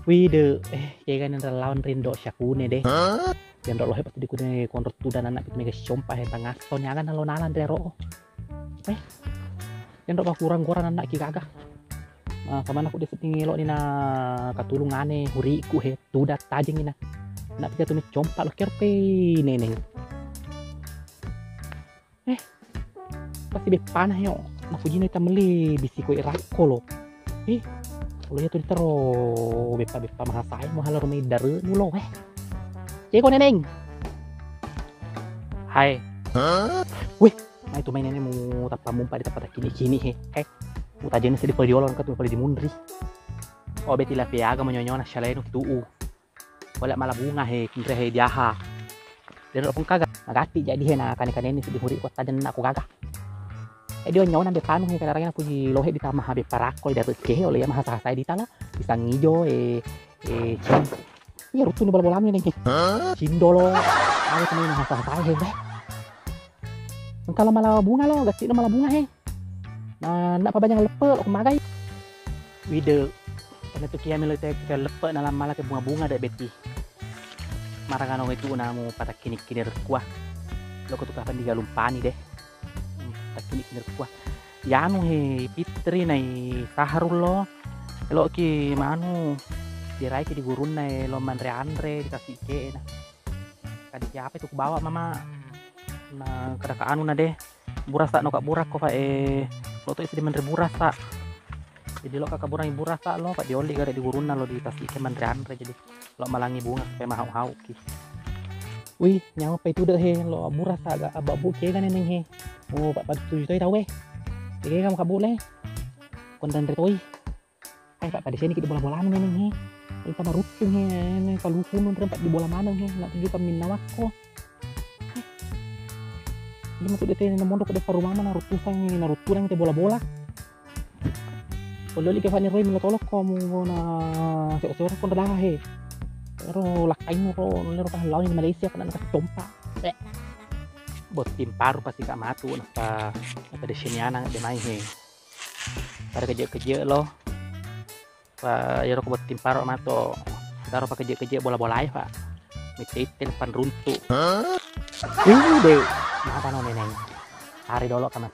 Wih kan yang lawan rindo syakune deh. Yang lo hebat di kune kontor tu dan anak itu mega sompa he tangah sonya kan lo nalan rero. Yang lo kurang anak ki gagah. Kamana aku disetingi lo ni na katulungane huriku he tudat tajeng ina. Nak pija tu me compa lo kerpe neneng. Pasti be panah yo. Na fujina ita meli bisiko irako lo. Kalau ya tuh ditero bepa mahasai mau halar rumah daru nulo ceko neneng hai wih nah itu mainannya mau tapa mumpa di tempat kini he mau tajamnya sedih pada diolong kan tuh pada dimundri oh beti lah piaga menyonyona shaleno tuh boleh malah bunga he kira he diaha dan pun kagak agati jadi he nah kan ini sedih muri kota dan aku kagak dia nyona be panu he kadang-kadang aku di lohe di tamah be parakol dari ke oleh ya mahasa saya di tala bisa ngijo ya rutu ni bola-bola nih cindolo ada temen mahasa saya he kalau malah bunga lo gak sih malah bunga he nah nak apa banyak lepe lo kemagai wide karena tuh kia milik kita lepe dalam malah ke bunga-bunga deh beti marangan itu namu pada kini kuah lo ketukapan di galumpani deh kini kuah yanu he pitri nai saharul lo lo ki manu dirai ki di gurun nai lo andre dikasih ke nah kadi siapa itu bawa mama nah kada ka anu na deh burasa no kak burak kok lo tuh isi di mandre burasa jadi lo kakak burang burasa lo pak dioli kada di gurun lo dikasih ke andre jadi lo malangi bunga supaya mahau ki wih nyawa pa itu deh he lo burasa agak ababu ke kan neneng he oh pak pada tujuh tahu weh jadi kamu kabule konten retoi pak pada sini kita bola-bola neneng he kita marutung he kalau kuno tempat di bola mana he nak tuju kami nawako ini masuk dete na mondok de rumah mana rutusan naruturan kita bola-bola kalau lagi Fanny Roy milatolok kamu na seorang kon dah he pero lakain mo lero pa lawan di Malaysia kan nak compa buat tim paru pasti gak matu napa di sini anak de main he para kerja lo pa yaro buat tim paru mato taruh pakai kerja bola-bola ya pak mite telepon runtuh deh apa no neneng hari dulu karena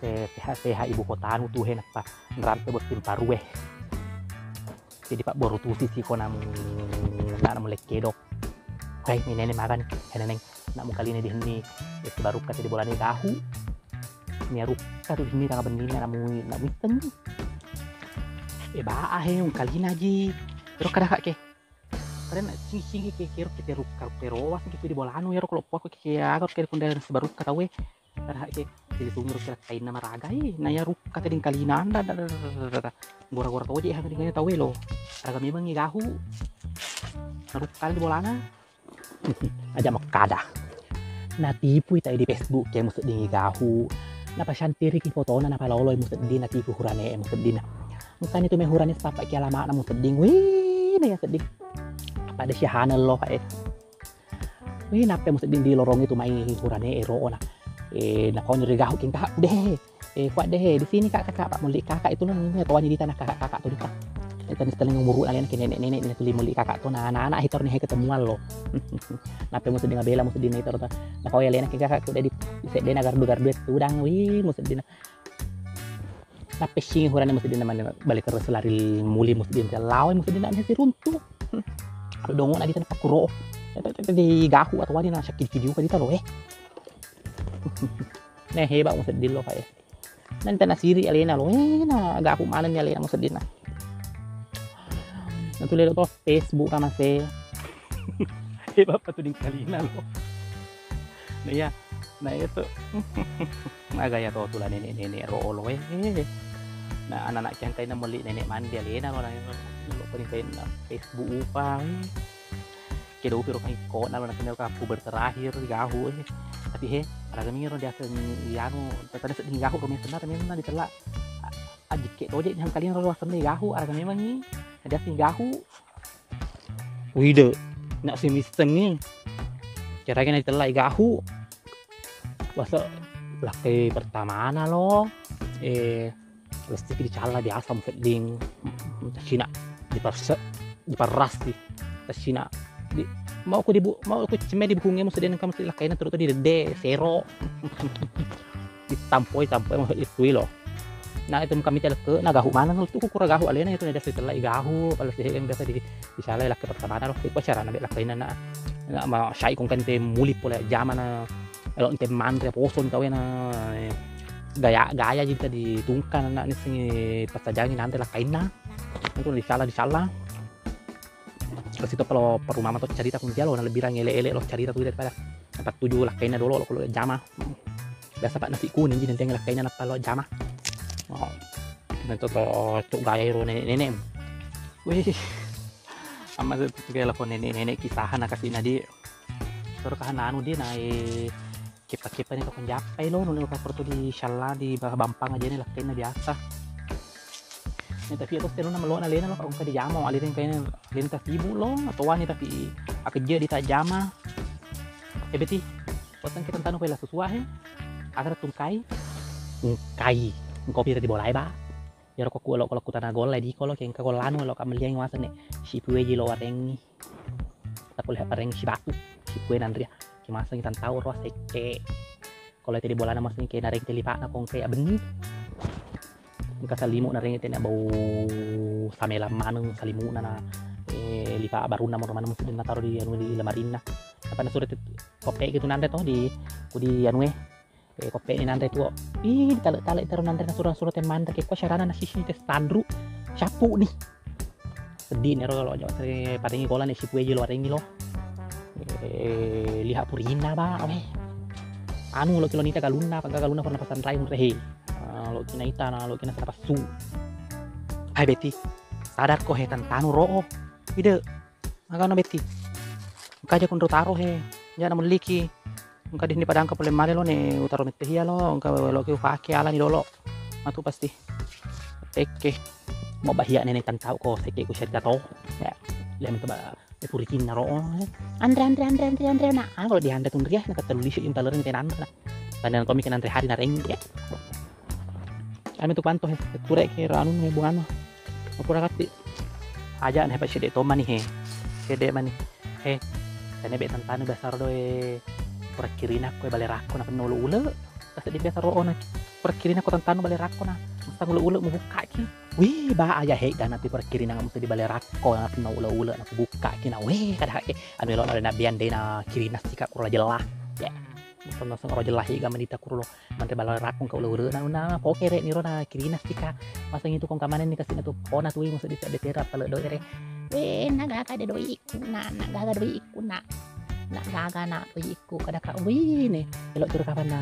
sehat ibu kota anu tuh he napa ngerante buat tim paru jadi pak baru tuh sisi konamu nak mulai kedok kayak ini nenek makan neneng nak mau kali ini di sini baru kata di bola ini tahu ini ruka tuh di sini tangga benih nak miten bah kali ini aja terus kada kak ke kalian sing kira kita ruka perowas gitu di bola anu ya kalau pokok kayak agak kayak kunda sebaru kata we kada ke jadi tunggu kira kain nama raga nah ya ruka tadi kali ini anda gora-gora tahu aja yang tadi tahu lo raga memang ngahu naruh kali di bola na aja mau kada na tipu ita di Facebook kayak musuh dingi gahu na pasyantiri ki foto na palolo musuh di na tipu hurane musuh di na mutan itu me hurane papa ki alama na musuh ding wih na ya sedih pada syahana lo wih nape musuh di lorong itu mai hurane ero na na kau nyeri gahu king kakak deh kuat deh di sini kakak pak mulik kakak itu nih tuanya di tanah kakak tuh kita setelah ngumuru alien ke nenek ini tuli mulik kakak tuh nah anak hitor nih ketemuan lo nape musuh dengan bela musuh di hitor tuh nah kau alien ke kakak tuh di set dena gardu itu udang wih musuh di nape sih hurane musuh di mana balik terus lari muli musuh di lawan musuh di nanti si runtuh aduh dong lagi tanpa kuro di gahu atau wadi na sakit video kan itu lo nah hebat musuh di lo kayak nanti tanah siri alien lo nah gahu mana nih alien musuh di nah nanti lihat tuh Facebook sama saya hebat tuh di kalina lo nah ya nah itu nah gaya tuh lah nenek rolo nah anak-anak yang kayak meli nenek mandi alena lo lo paling kayak Facebook upang kira upir kayak kok nah lo nanti aku berterakhir gahu tapi he ada kami dia akan yanu tadi sedih gahu kami senar memang ditelak ajik kayak tojek yang kalian lo sendiri gahu ada memang nih ada gahu wide nak si misteng kira-kira ditelak gahu masa laki pertama na lo plastik di cala di asam seding Cina di perse diperas di tasina di mau aku ceme di bukunya mesti dia kamu sila kaina terus di dede sero ditampoi mau itu loh. Nah itu kami tidak ke nagahu mana tuh kukura gahu alena itu ada setelah igahu kalau sih yang biasa di sala laki pertama loh itu cara nabe lakaina na ma sai kung kante muli pole zaman na elo inte mantre poson tahu na gaya jika ditungkan na ni singi pasajangin nanti lakaina itu di sala terus itu kalau perumah tuh cerita pun dia lo lebih ele lo cerita tuh daripada 47 lakaina dulu lo kalau jama biasa pak nasi kuning jadi nanti lakaina apa lo jama. Oh, itu tuh gaya ro nenek. Wih, sama itu kayak telepon nenek kisahan kasih nadi. Terus kahan anu dia naik kipa nih kapan japai lo nunggu kapur tuh di shala di bampang aja nih lakuin biasa. Nih tapi itu terus nama lo alena lo kalau di jama alirin kayaknya alirin tas ibu lo atau wanita tapi kerja di tajama. Beti, bosan kita tanu pela sesuai, agar tungkai. Kopi tadi bolai ba ya rokok kalau kutana gol lagi kalau kayak kagolano lo kamel yang wasan nih si kue jilo wareng tak boleh wareng si batu si kue nandria kimasa kita tahu roh seke kalau tadi bola nama sini kayak naring telipak na kong kayak benih kita salimu naring itu na bau samela manung salimu na lipa baru nama mana mesti na taruh di lemarin na apa na surat kopi gitu nanda toh di anu kopi ini nanti tuh kalau taruh nanti surat yang mana kayak syarana nasi tes tandru sapu nih sedih nih kalau jauh dari paling kolan nih si kue jilo ada ini loh lihat purina ba anu lo kilo nita galuna pernah pesan rai murhe lo kina ita lo kina sana pasu hai beti sadar ko he tanu ro ide agak no beti kaja kun taro he jangan meliki engka di padang ke pole male lo ne utaro mete hia lo engka lo ke fake ala ni dolo matu pasti teke mau bahia nenek tan tahu ko seke ku syarga to ya lem to ba purikin naro andre na kalau di anda tun ria na katulis yung talerin tenan na tanan ko mi kan andre hari na reng ya kami tu panto he ture ke anu me buano apura kati aja ne pa sede to mani he sede mani he tane be tan tanu basar do perkirin aku balik rako na penolo ule tas di biasa roh na perkirin aku tantanu balik rako na mesti ule mau buka ki wih ba aja he dan nanti perkirin na mesti di balik rako na penolo ule na buka ki na wih kada ke anu lo na bian de na kirina sika kurang jelah ya mesti orang jelah higa menita kurlo mantre balik rako ka ule na poke re ni ro na kirina sika masa itu kong kamanen ni kasih na tu pona tu mesti di terap kalau do ere naga ka de do iku na naga do iku na gaga na iku kada ka nih elok tur kapan na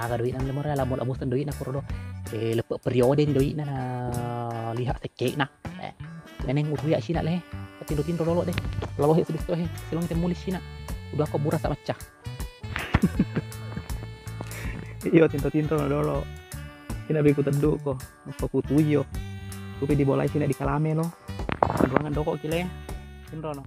aga duit nang lemor la mo abusan duit na kurdo lepe periode ni duit na lihat seke na neneng udah ya sina le tin dolo deh lawo he sedih he silong temulis sina udah aku buras tak macah iyo tinto dolo sina be ku tedu ko aku tuyo ku di bolai sina di kalame lo ruangan doko kile tinro no